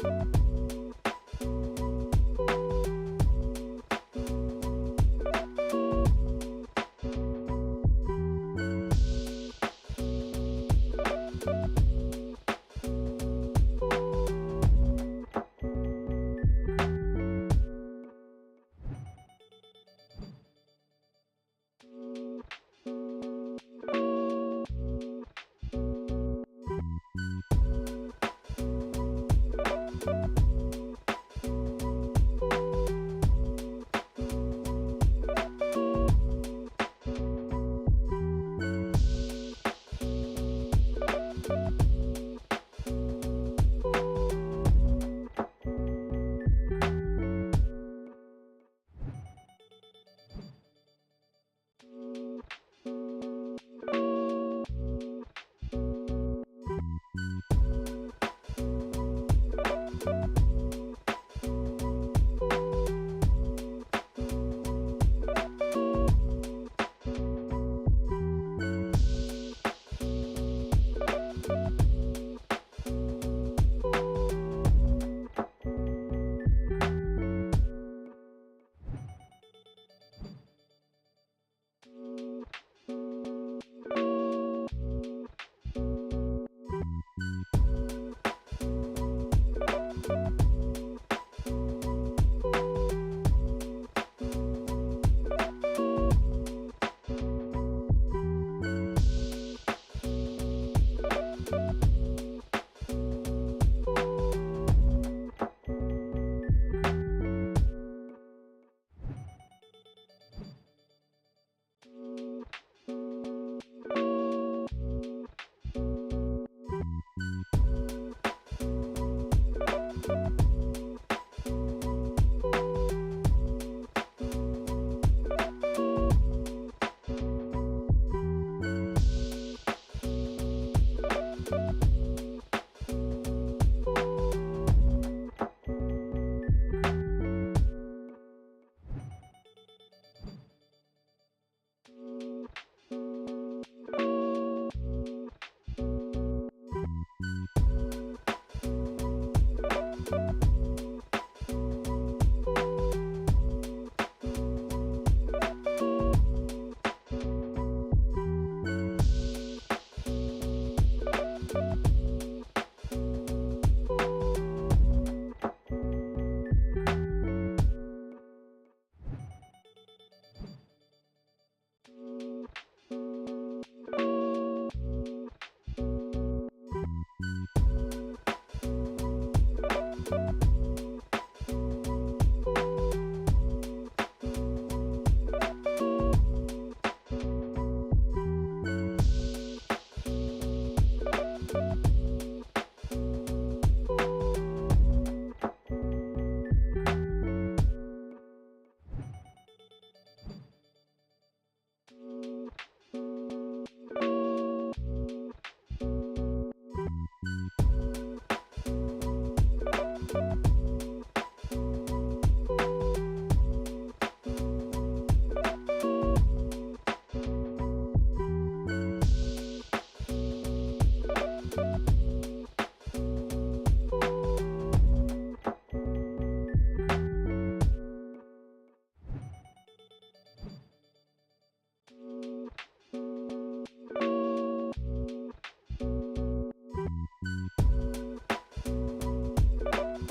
Thank you.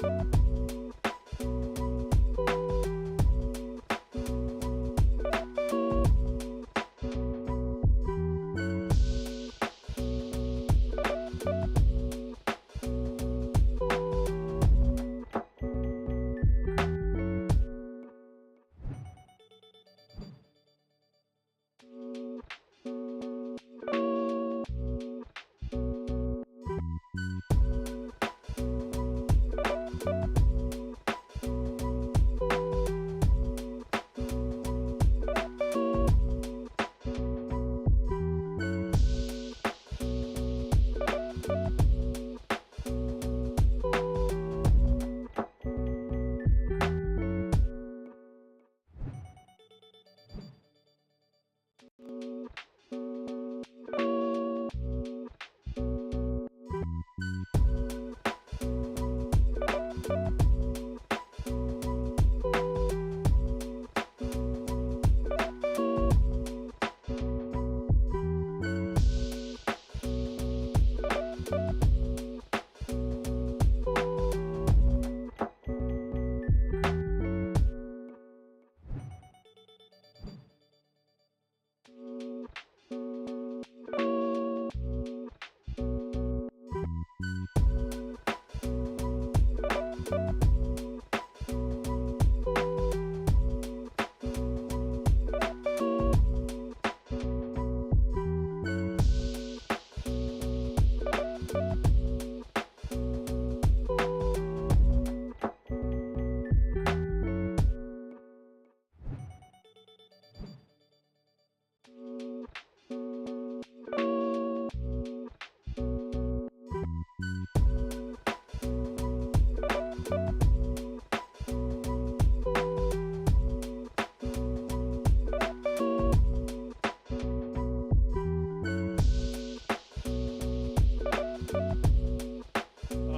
Thank you.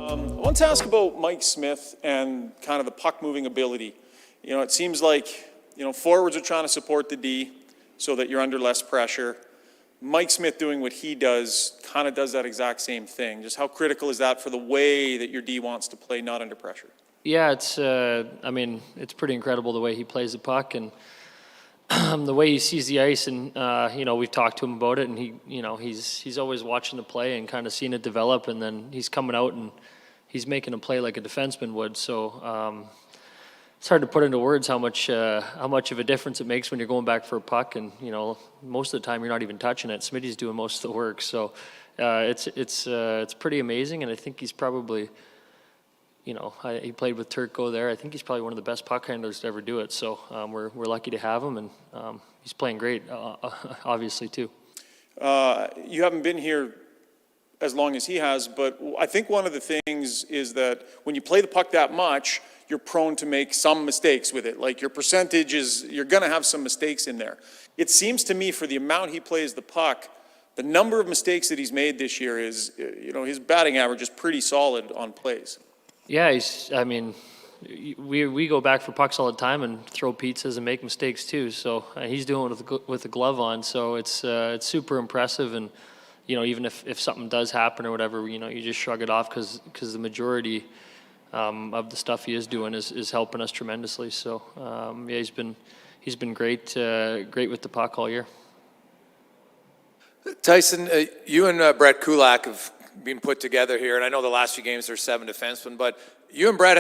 I want to ask about Mike Smith and kind of the puck-moving ability. You know, it seems like, forwards are trying to support the D so that you're under less pressure. Mike Smith doing what he does kind of does that exact same thing. Just how critical is that for the way that your D wants to play, not under pressure? Yeah, it's pretty incredible the way he plays the puck and the way he sees the ice. And, we've talked to him about it, and he's always watching the play and kind of seeing it develop, and then he's coming out and he's making a play like a defenseman would. So it's hard to put into words how much of a difference it makes when you're going back for a puck, and most of the time you're not even touching it. Smitty's doing most of the work, so it's pretty amazing. And I think he's probably, he played with Turco there. I think he's probably one of the best puck handlers to ever do it. So we're lucky to have him, and he's playing great, obviously too. You haven't been here as long as he has, but I think one of the things is that when you play the puck that much, you're prone to make some mistakes with it. Like your percentage you're going to have some mistakes in there. It seems to me for the amount he plays the puck, the number of mistakes that he's made this year is, his batting average is pretty solid on plays. Yeah, we go back for pucks all the time and throw pizzas and make mistakes too. So he's doing it with a glove on. So it's super impressive. And even if something does happen or whatever, you just shrug it off because the majority of the stuff he is doing is helping us tremendously. So he's been great with the puck all year. Tyson, you and Brett Kulak have been put together here, and I know the last few games there's 7 defensemen, but you and Brett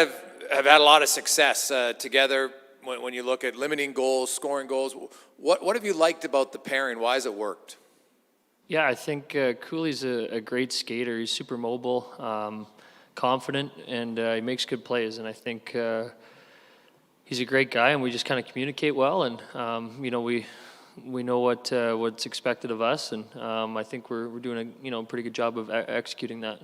have had a lot of success together when you look at limiting goals, scoring goals. What have you liked about the pairing? Why has it worked? Yeah, I think Cooley's a great skater. He's super mobile, confident, and he makes good plays. And I think he's a great guy, and we just kind of communicate well. And we know what's expected of us, and I think we're doing a pretty good job of executing that.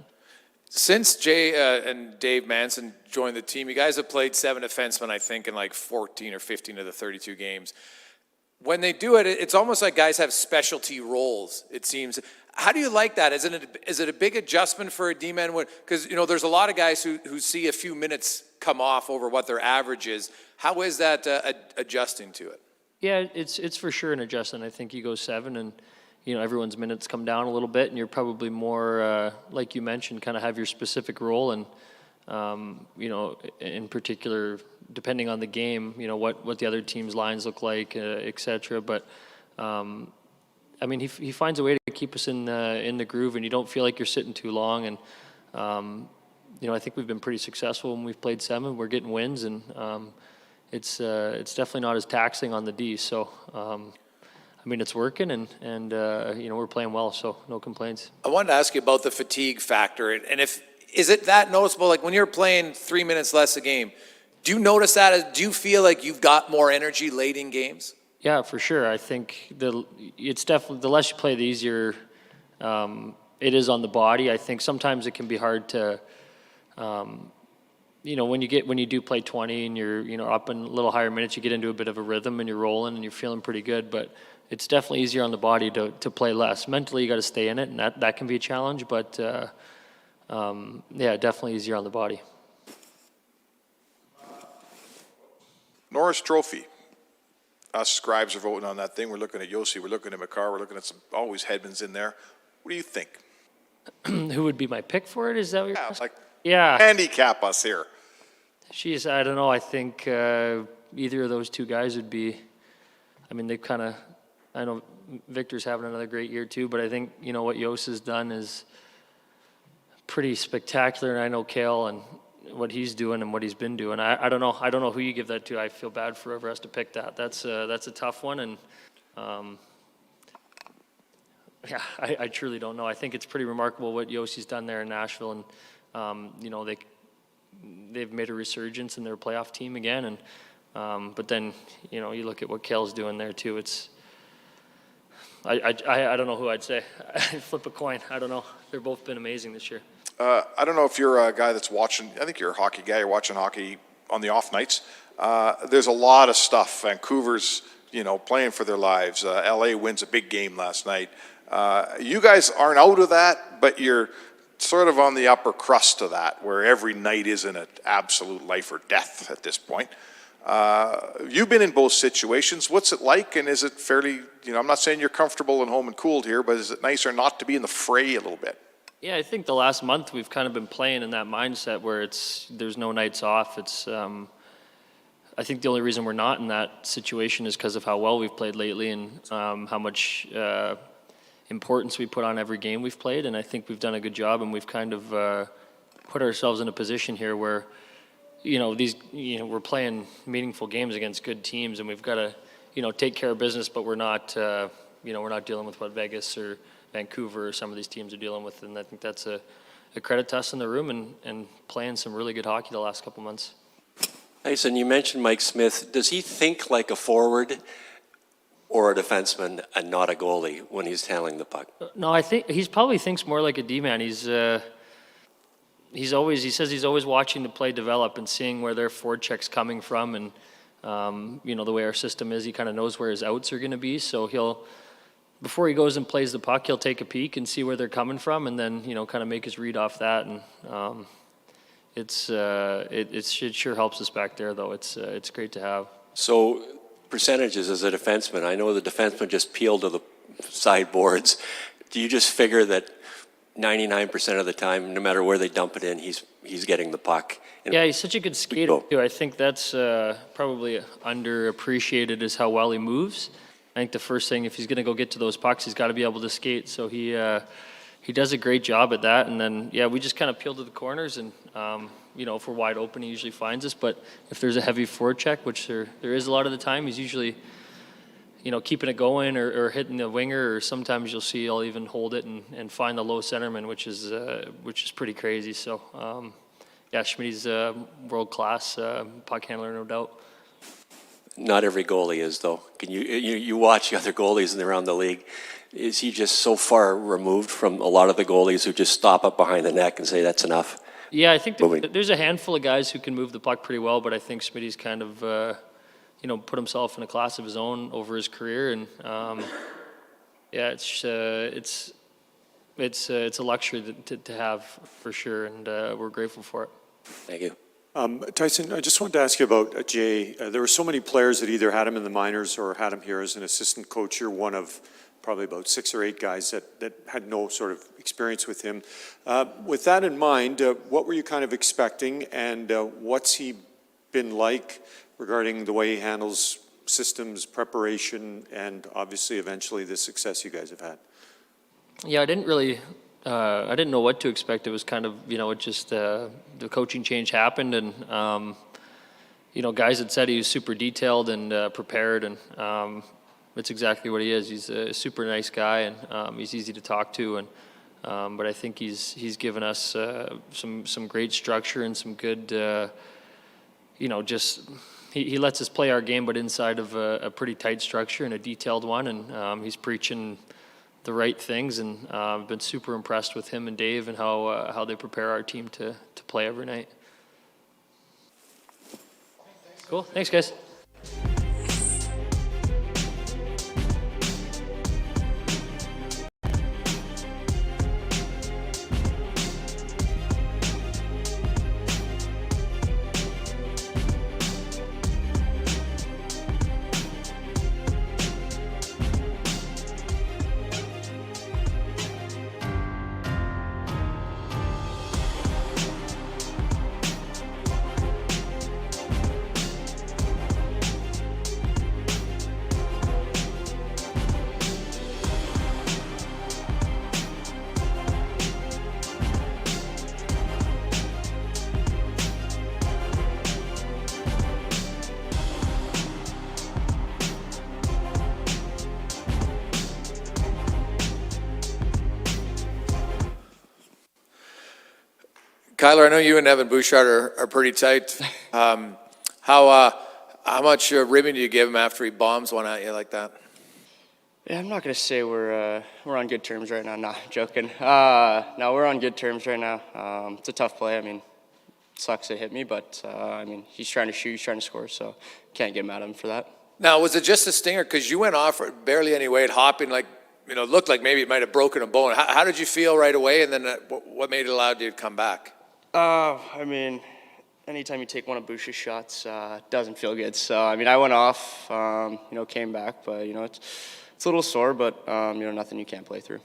Since Jay and Dave Manson joined the team, you guys have played 7 defensemen, I think, in like 14 or 15 of the 32 games. When they do it, it's almost like guys have specialty roles, it seems. How do you like that? Is it a big adjustment for a D-man? Because, there's a lot of guys who see a few minutes come off over what their average is. How is that adjusting to it? Yeah, it's for sure an adjustment. I think you go 7 and, everyone's minutes come down a little bit, and you're probably more, like you mentioned, kind of have your specific role. And, in particular, depending on the game, what the other team's lines look like, et cetera. But, he finds a way to keep us in the groove, and you don't feel like you're sitting too long. And, I think we've been pretty successful when we've played 7. We're getting wins, and it's definitely not as taxing on the D. So, it's working, and we're playing well, so no complaints. I wanted to ask you about the fatigue factor, and is it that noticeable? Like when you're playing 3 minutes less a game, do you notice that? Do you feel like you've got more energy late in games? Yeah, for sure. I think it's definitely the less you play, the easier it is on the body. I think sometimes it can be hard to, when you do play 20 and you're up in a little higher minutes, you get into a bit of a rhythm and you're rolling and you're feeling pretty good. But it's definitely easier on the body to play less. Mentally, you got to stay in it, and that can be a challenge. But definitely easier on the body. Norris Trophy. Us scribes are voting on that thing. We're looking at Yossi. We're looking at McCarr. We're looking at some always Hedman's in there. What do you think? Who would be my pick for it? Is that what you're asking? Handicap us here. Jeez, I don't know. I think either of those two guys would be. They kind of. I know Victor's having another great year too, but I think what Yost has done is pretty spectacular. And I know Kale and what he's doing and what he's been doing. I don't know. I don't know who you give that to. I feel bad for whoever has to pick that. That's a tough one, and I truly don't know. I think it's pretty remarkable what Yossi's done there in Nashville, and they've made a resurgence in their playoff team again, and but then you look at what Kale's doing there too. It's I don't know who I'd say. Flip a coin. I don't know. They've both been amazing this year. I don't know if you're a guy that's watching, I think you're a hockey guy, you're watching hockey on the off nights. There's a lot of stuff. Vancouver's, playing for their lives. LA wins a big game last night. You guys aren't out of that, but you're sort of on the upper crust of that, where every night isn't an absolute life or death at this point. You've been in both situations. What's it like, and is it fairly, I'm not saying you're comfortable and home and cooled here, but is it nicer not to be in the fray a little bit? Yeah, I think the last month we've kind of been playing in that mindset where there's no nights off. I think the only reason we're not in that situation is because of how well we've played lately and how much importance we put on every game we've played. And I think we've done a good job, and we've kind of put ourselves in a position here where, we're playing meaningful games against good teams, and we've got to, take care of business, but we're not, we're not dealing with what Vegas or Vancouver or some of these teams are dealing with. And I think that's a credit to us in the room and playing some really good hockey the last couple months. Tyson, you mentioned Mike Smith. Does he think like a forward or a defenseman and not a goalie when he's handling the puck? No, I think he probably thinks more like a D-man. He says he's always watching the play develop and seeing where their forecheck's coming from, and the way our system is, he kind of knows where his outs are going to be. So before he goes and plays the puck, he'll take a peek and see where they're coming from, and then kind of make his read off that. And it sure helps us back there, though. It's great to have. So percentages as a defenseman, I know the defenseman just peel to the sideboards. Do you just figure that 99% of the time, no matter where they dump it in, he's getting the puck? Yeah, he's such a good skater too. I think that's probably underappreciated is how well he moves. I think the first thing, if he's going to go get to those pucks, he's got to be able to skate. So he does a great job at that. And then, we just kind of peel to the corners, and if we're wide open, he usually finds us. But if there's a heavy forecheck, which there is a lot of the time, he's usually, keeping it going or hitting the winger, or sometimes you'll see I'll even hold it and find the low centerman, which is pretty crazy. So, Schmidt's a world-class puck handler, no doubt. Not every goalie is, though. Can you watch the other goalies around the league? Is he just so far removed from a lot of the goalies who just stop up behind the neck and say that's enough? Yeah, I think there's a handful of guys who can move the puck pretty well, but I think Smitty's kind of, put himself in a class of his own over his career, and it's a luxury to have for sure, and we're grateful for it. Thank you. Tyson, I just wanted to ask you about Jay. There were so many players that either had him in the minors or had him here as an assistant coach. You're one of probably about 6 or 8 guys that had no sort of experience with him. With that in mind, what were you kind of expecting, and what's he been like regarding the way he handles systems, preparation, and obviously eventually the success you guys have had? Yeah, I didn't know what to expect. It was kind of, the coaching change happened, and, guys had said he was super detailed and prepared, and that's exactly what he is. He's a super nice guy, and he's easy to talk to, and but I think he's given us some great structure and some good, he lets us play our game, but inside of a pretty tight structure and a detailed one, and he's preaching the right things, and I've been super impressed with him and Dave and how they prepare our team to play every night. Cool. Thanks, guys. Kailer, I know you and Evan Bouchard are pretty tight. How much ribbon do you give him after he bombs one at you like that? Yeah, I'm not gonna say we're on good terms right now. Nah, joking. No, we're on good terms right now. It's a tough play. I mean, sucks it hit me, but I mean, he's trying to shoot, he's trying to score, so can't get mad at him for that. Now, was it just a stinger? Because you went off barely any weight, hopping like, you know, looked like maybe it might have broken a bone. How did you feel right away, and then what made it allowed you to come back? I mean, anytime you take one of Bush's shots, it doesn't feel good. So, I mean, I went off, you know, came back, but, you know, it's a little sore, but, you know, nothing you can't play through.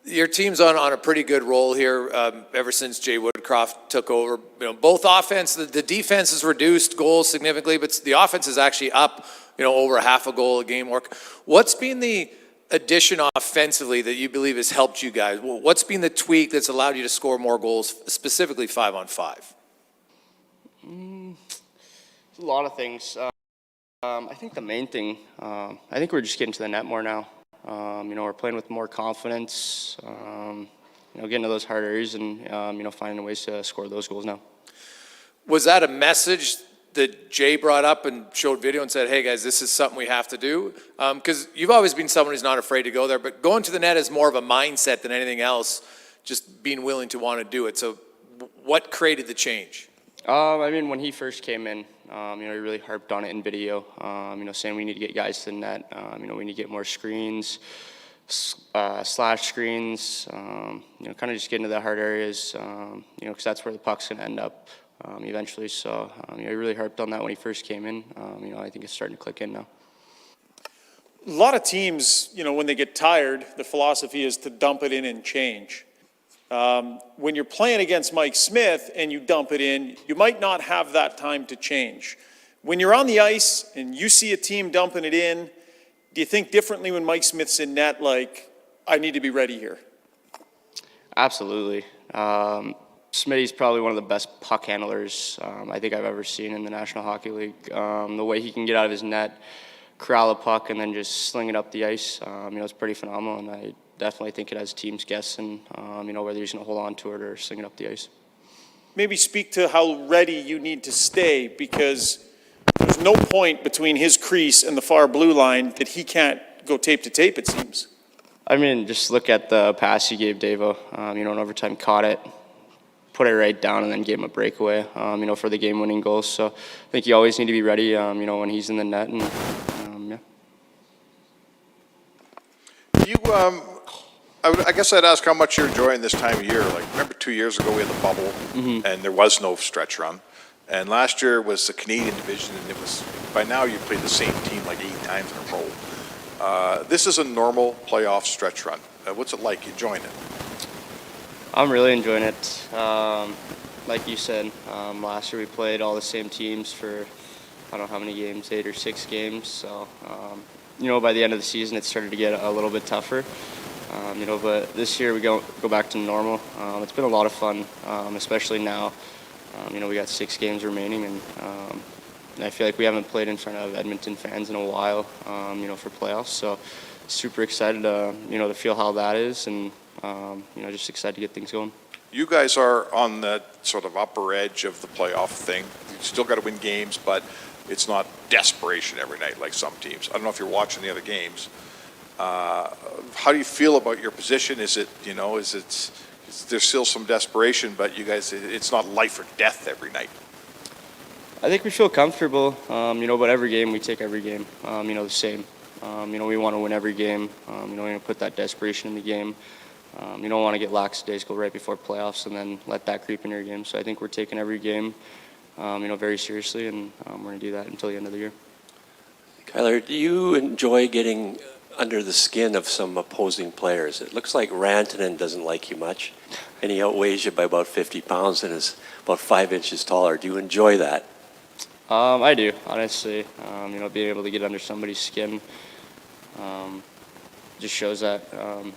Your team's on a pretty good roll here ever since Jay Woodcroft took over. You know, both offense, the defense has reduced goals significantly, but the offense is actually up, you know, over half a goal a game. What's been the addition offensively that you believe has helped you guys? What's been the tweak that's allowed you to score more goals, specifically 5-on-5? A lot of things. I think the main thing, I think we're just getting to the net more now. You know, we're playing with more confidence, you know, getting to those hard areas and, you know, finding ways to score those goals now. Was that a message that Jay brought up and showed video and said, hey, guys, this is something we have to do? Because you've always been someone who's not afraid to go there, but going to the net is more of a mindset than anything else, just being willing to want to do it. So what created the change? I mean, when he first came in, you know, he really harped on it in video, you know, saying we need to get guys to the net, you know, we need to get more screens, slash screens, you know, kind of just get into the hard areas, you know, because that's where the puck's going to end up eventually. So, you know, he really harped on that when he first came in. You know, I think it's starting to click in now. A lot of teams, you know, when they get tired, the philosophy is to dump it in and change. When you're playing against Mike Smith and you dump it in, you might not have that time to change. When you're on the ice and you see a team dumping it in, do you think differently when Mike Smith's in net, like, I need to be ready here? Absolutely. Smitty's probably one of the best puck handlers I think I've ever seen in the National Hockey League. The way he can get out of his net, corral a puck, and then just sling it up the ice, you know, it's pretty phenomenal, and I definitely think it has teams guessing, you know, whether he's going to hold on to it or sling it up the ice. Maybe speak to how ready you need to stay, because there's no point between his crease and the far blue line that he can't go tape to tape, it seems. I mean, just look at the pass he gave Davo, you know, in overtime, caught it, put it right down, and then gave him a breakaway, you know, for the game-winning goal. So I think you always need to be ready, you know, when he's in the net, and yeah. You, I guess I'd ask how much you're enjoying this time of year. Like, remember 2 years ago we had the bubble, and there was no stretch run. And last year was the Canadian division, and it was, by now you played the same team like 8 times in a row. This is a normal playoff stretch run. What's it like? You enjoying it? I'm really enjoying it. Like you said, last year we played all the same teams for, I don't know how many games, 8 or 6 games. So, you know, by the end of the season, it started to get a little bit tougher. You know, but this year we go back to normal. It's been a lot of fun, especially now. You know, we got 6 games remaining, and I feel like we haven't played in front of Edmonton fans in a while, you know, for playoffs. So super excited to, you know, to feel how that is, and, you know, just excited to get things going. You guys are on the sort of upper edge of the playoff thing. You still got to win games, but it's not desperation every night like some teams. I don't know if you're watching the other games. How do you feel about your position? Is it, you know, is there's still some desperation, but you guys, it's not life or death every night? I think we feel comfortable, you know, but every game, we take every game, you know, the same. You know, we want to win every game. You know, we want to put that desperation in the game. You don't want to get lackadaisical right before playoffs and then let that creep in your game. So I think we're taking every game, you know, very seriously, and we're going to do that until the end of the year. Kailer, do you enjoy getting under the skin of some opposing players? It looks like Rantanen doesn't like you much, and he outweighs you by about 50 pounds and is about 5 inches taller. Do you enjoy that? I do, honestly. You know, being able to get under somebody's skin just shows that,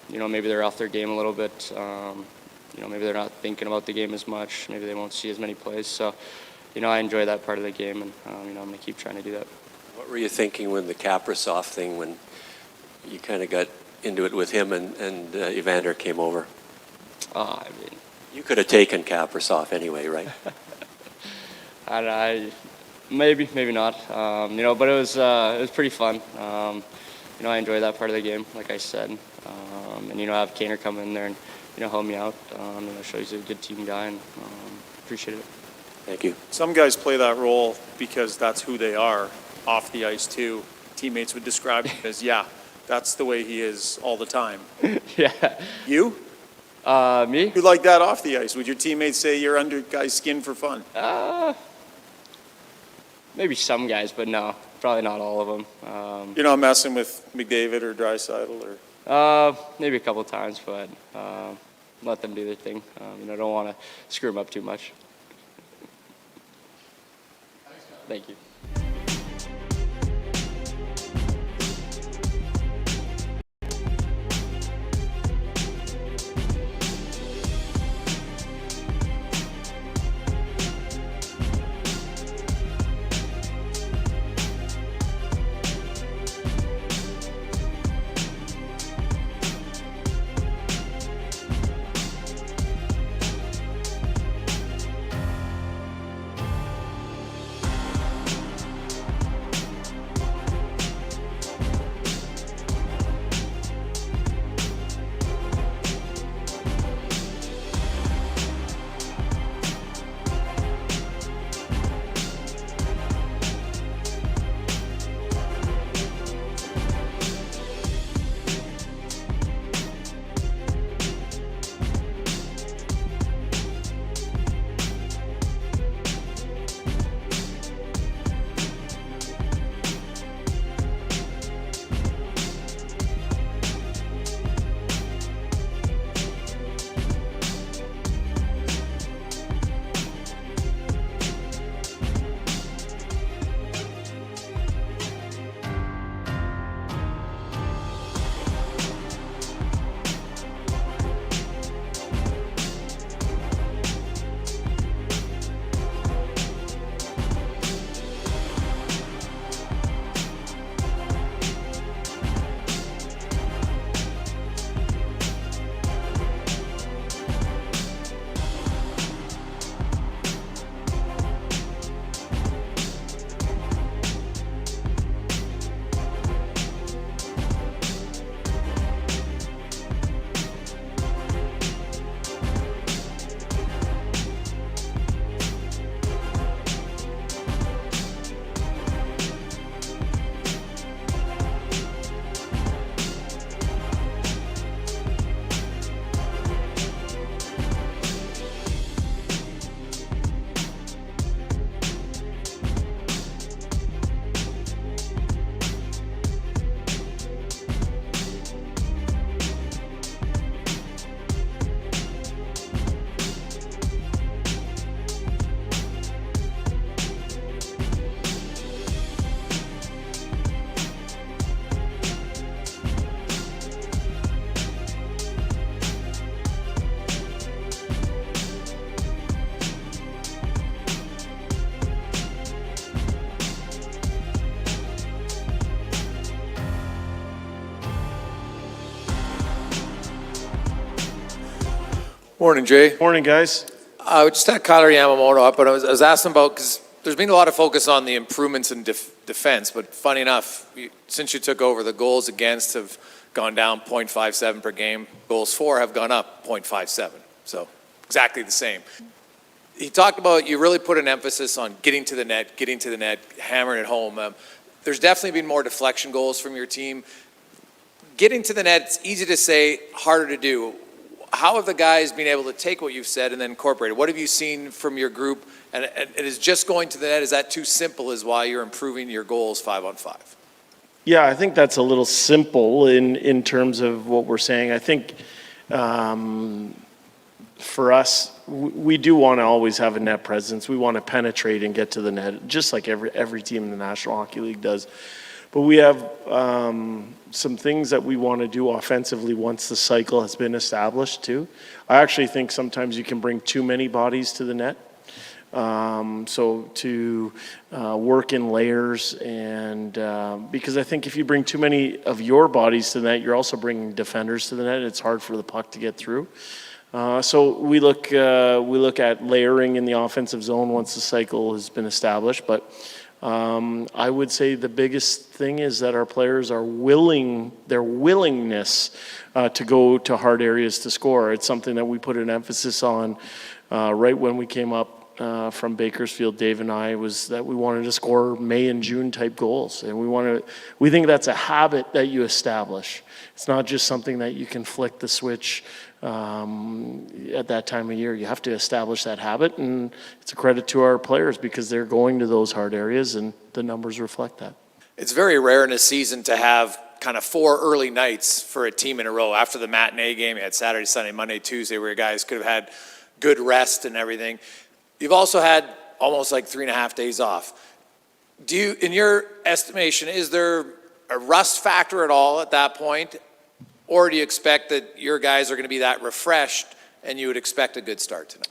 you know, maybe they're off their game a little bit. You know, maybe they're not thinking about the game as much. Maybe they won't see as many plays. So, you know, I enjoy that part of the game, and, you know, I'm going to keep trying to do that. What were you thinking when the Kaprizov thing, when you kind of got into it with him and Evander came over? I mean, you could have taken Kaprizov anyway, right? maybe not. You know, but it was pretty fun. I enjoy that part of the game, like I said. And, have Kaner come in there and, help me out. Show he's a good team guy, and appreciate it. Thank you. Some guys play that role because that's who they are off the ice too. Teammates would describe him as, yeah, that's the way he is all the time. Yeah. You? Me? You like that off the ice? Would your teammates say you're under guys' skin for fun? Maybe some guys, but no, probably not all of them. You're not messing with McDavid or Draisaitl or? Maybe a couple times, but let them do their thing. I don't want to screw them up too much. Thank you. Morning, Jay. Morning, guys. I just had Kailer Yamamoto up, and I was asking about, because there's been a lot of focus on the improvements in defense, but funny enough, since you took over, the goals against have gone down 0.57 per game. Goals for have gone up 0.57, so exactly the same. He talked about you really put an emphasis on getting to the net, hammering it home. There's definitely been more deflection goals from your team. Getting to the net, it's easy to say, harder to do. How have the guys been able to take what you've said and then incorporate it? What have you seen from your group? And is just going to the net, is that too simple is why you're improving your goals 5-on-5? Yeah, I think that's a little simple in terms of what we're saying. I think for us, we do want to always have a net presence. We want to penetrate and get to the net, just like every team in the National Hockey League does. But we have some things that we want to do offensively once the cycle has been established too. I actually think sometimes you can bring too many bodies to the net. So to work in layers, and because I think if you bring too many of your bodies to the net, you're also bringing defenders to the net. It's hard for the puck to get through. So we look at layering in the offensive zone once the cycle has been established. But I would say the biggest thing is that our players are their willingness to go to hard areas to score. It's something that we put an emphasis on right when we came up from Bakersfield, Dave and I, was that we wanted to score May and June type goals. And we think that's a habit that you establish. It's not just something that you can flick the switch at that time of year. You have to establish that habit, and it's a credit to our players because they're going to those hard areas, and the numbers reflect that. It's very rare in a season to have kind of 4 early nights for a team in a row. After the matinee game, you had Saturday, Sunday, Monday, Tuesday, where guys could have had good rest and everything. You've also had almost like 3.5 days off. Do you, in your estimation, is there a rust factor at all at that point? Or do you expect that your guys are going to be that refreshed and you would expect a good start tonight?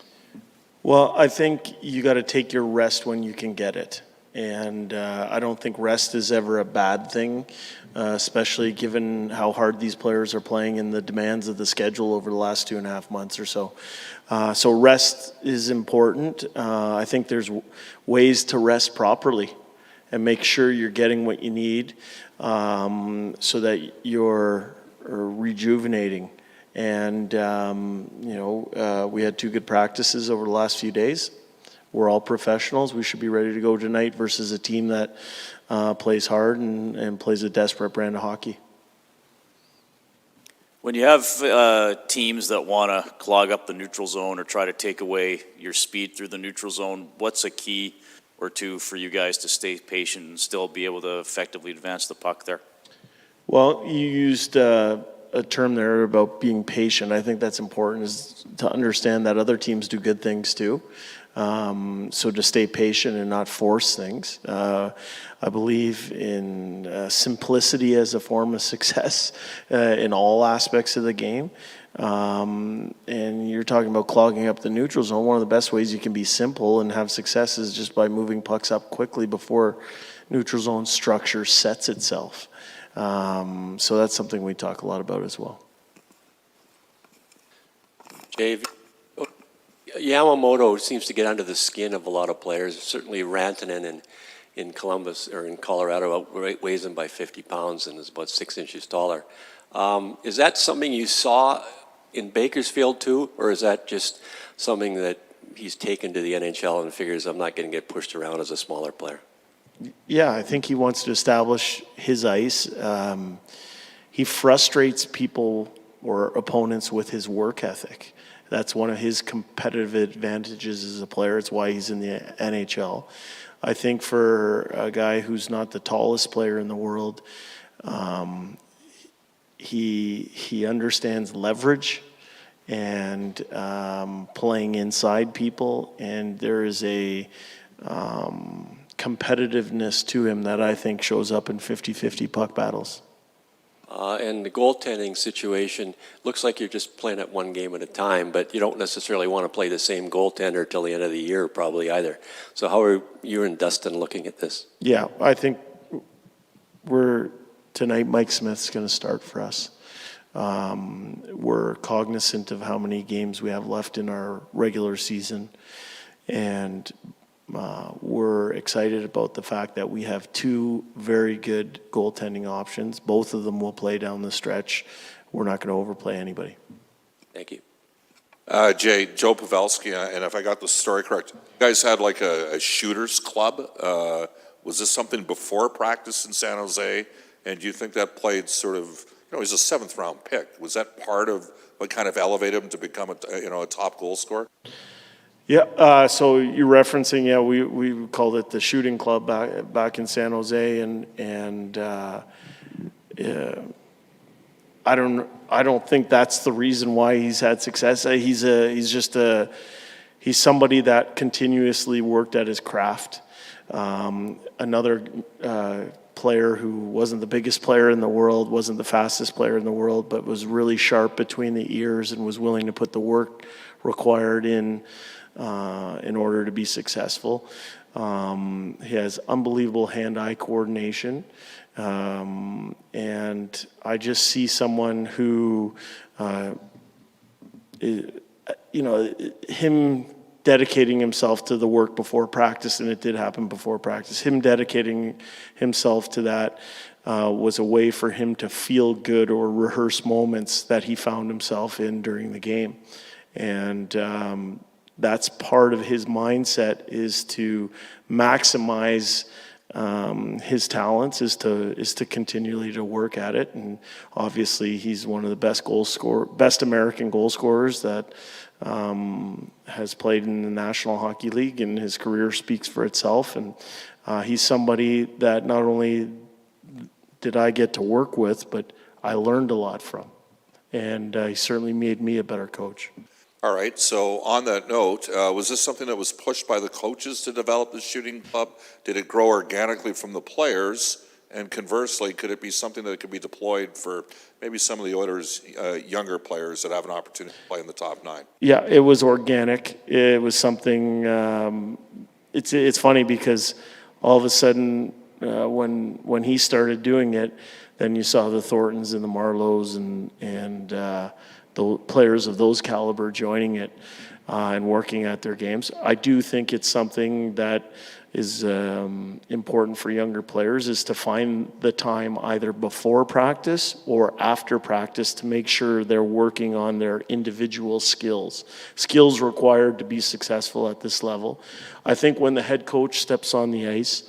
Well, I think you got to take your rest when you can get it. And I don't think rest is ever a bad thing, especially given how hard these players are playing and the demands of the schedule over the last 2.5 months or so. So rest is important. I think there's ways to rest properly and make sure you're getting what you need so that you're rejuvenating. And, we had 2 good practices over the last few days. We're all professionals. We should be ready to go tonight versus a team that plays hard and plays a desperate brand of hockey. When you have teams that want to clog up the neutral zone or try to take away your speed through the neutral zone, what's a key or two for you guys to stay patient and still be able to effectively advance the puck there? Well, you used a term there about being patient. I think that's important, is to understand that other teams do good things too. So to stay patient and not force things. I believe in simplicity as a form of success in all aspects of the game. And you're talking about clogging up the neutral zone. One of the best ways you can be simple and have success is just by moving pucks up quickly before neutral zone structure sets itself. So that's something we talk a lot about as well. Dave, Yamamoto seems to get under the skin of a lot of players. Certainly Rantanen in Columbus or in Colorado outweighs him by 50 pounds and is about 6 inches taller. Is that something you saw in Bakersfield too, or is that just something that he's taken to the NHL and figures I'm not going to get pushed around as a smaller player? Yeah, I think he wants to establish his ice. He frustrates people or opponents with his work ethic. That's one of his competitive advantages as a player. It's why he's in the NHL. I think for a guy who's not the tallest player in the world, he understands leverage and playing inside people, and there is a competitiveness to him that I think shows up in 50-50 puck battles. And the goaltending situation, looks like you're just playing it one game at a time, but you don't necessarily want to play the same goaltender till the end of the year probably either. So how are you and Dustin looking at this? Yeah, I think tonight Mike Smith's going to start for us. We're cognizant of how many games we have left in our regular season, and we're excited about the fact that we have 2 very good goaltending options. Both of them will play down the stretch. We're not going to overplay anybody. Thank you. Jay, Joe Pavelski, and if I got the story correct, you guys had like a shooters club. Was this something before practice in San Jose? And do you think that played sort of, he's a 7th round pick. Was that part of what kind of elevated him to become a top goal scorer? Yeah, so you're referencing, we called it the shooting club back in San Jose, and I don't think that's the reason why he's had success. He's somebody that continuously worked at his craft. Another player who wasn't the biggest player in the world, wasn't the fastest player in the world, but was really sharp between the ears and was willing to put the work required in order to be successful. He has unbelievable hand-eye coordination. And I just see someone who, him dedicating himself to the work before practice, and it did happen before practice. Him dedicating himself to that was a way for him to feel good or rehearse moments that he found himself in during the game. And that's part of his mindset, is to maximize his talents, is to continually to work at it. And obviously he's one of the best American goal scorers that has played in the National Hockey League, and his career speaks for itself. And he's somebody that not only did I get to work with, but I learned a lot from. And he certainly made me a better coach. All right, so on that note, was this something that was pushed by the coaches to develop the shooting club? Did it grow organically from the players? And conversely, could it be something that could be deployed for maybe some of the Oilers' younger players that have an opportunity to play in the top 9? Yeah, it was organic. It was something, it's funny because all of a sudden, when he started doing it, then you saw the Thorntons and the Marlows and the players of those caliber joining it and working at their games. I do think it's something that is important for younger players, is to find the time either before practice or after practice to make sure they're working on their individual skills required to be successful at this level. I think when the head coach steps on the ice,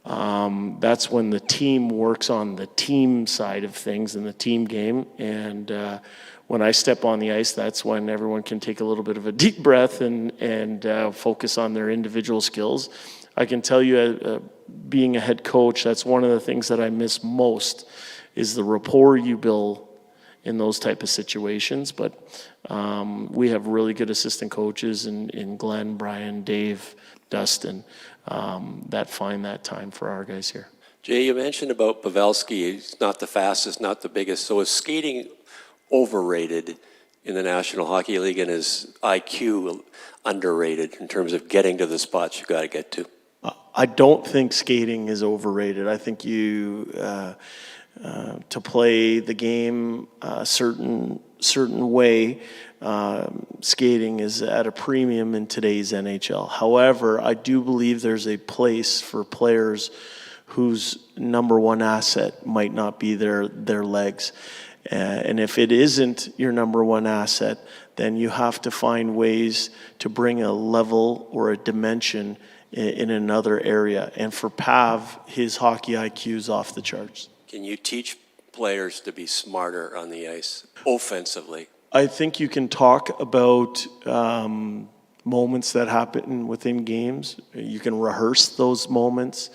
that's when the team works on the team side of things in the team game. And when I step on the ice, that's when everyone can take a little bit of a deep breath and focus on their individual skills. I can tell you, being a head coach, that's one of the things that I miss most, is the rapport you build in those type of situations. But we have really good assistant coaches in Glenn, Brian, Dave, Dustin, that find that time for our guys here. Jay, you mentioned about Pavelski. He's not the fastest, not the biggest. So is skating overrated in the National Hockey League, and is IQ underrated in terms of getting to the spots you got to get to? I don't think skating is overrated. I think to play the game a certain way, skating is at a premium in today's NHL. However, I do believe there's a place for players whose number one asset might not be their legs. And if it isn't your number one asset, then you have to find ways to bring a level or a dimension in another area. And for Pav, his hockey IQ is off the charts. Can you teach players to be smarter on the ice offensively? I think you can talk about moments that happen within games. You can rehearse those moments.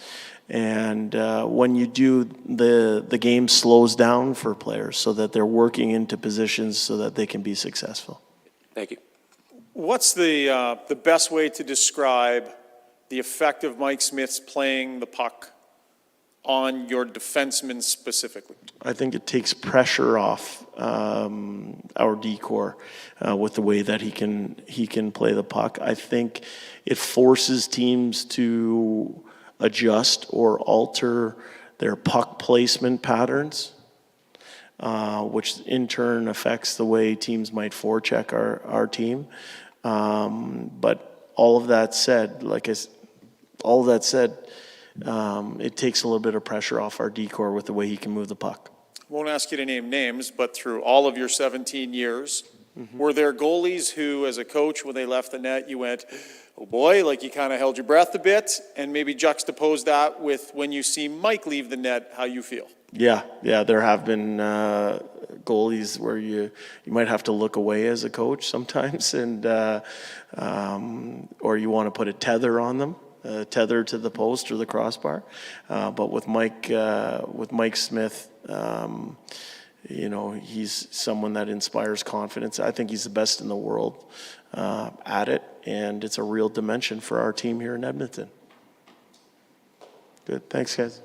And when you do, the game slows down for players so that they're working into positions so that they can be successful. Thank you. What's the best way to describe the effect of Mike Smith's playing the puck on your defensemen specifically? I think it takes pressure off our D-core with the way that he can play the puck. I think it forces teams to adjust or alter their puck placement patterns, which in turn affects the way teams might forecheck our team. But all of that said, it takes a little bit of pressure off our D-core with the way he can move the puck. Won't ask you to name names, but through all of your 17 years, were there goalies who, as a coach, when they left the net, you went, oh boy, like you kind of held your breath a bit, and maybe juxtapose that with when you see Mike leave the net, how you feel? Yeah, there have been goalies where you might have to look away as a coach sometimes, and or you want to put a tether on them. Tether to the post or the crossbar, but with Mike Smith, he's someone that inspires confidence. I think he's the best in the world at it, and it's a real dimension for our team here in Edmonton. Good, thanks guys.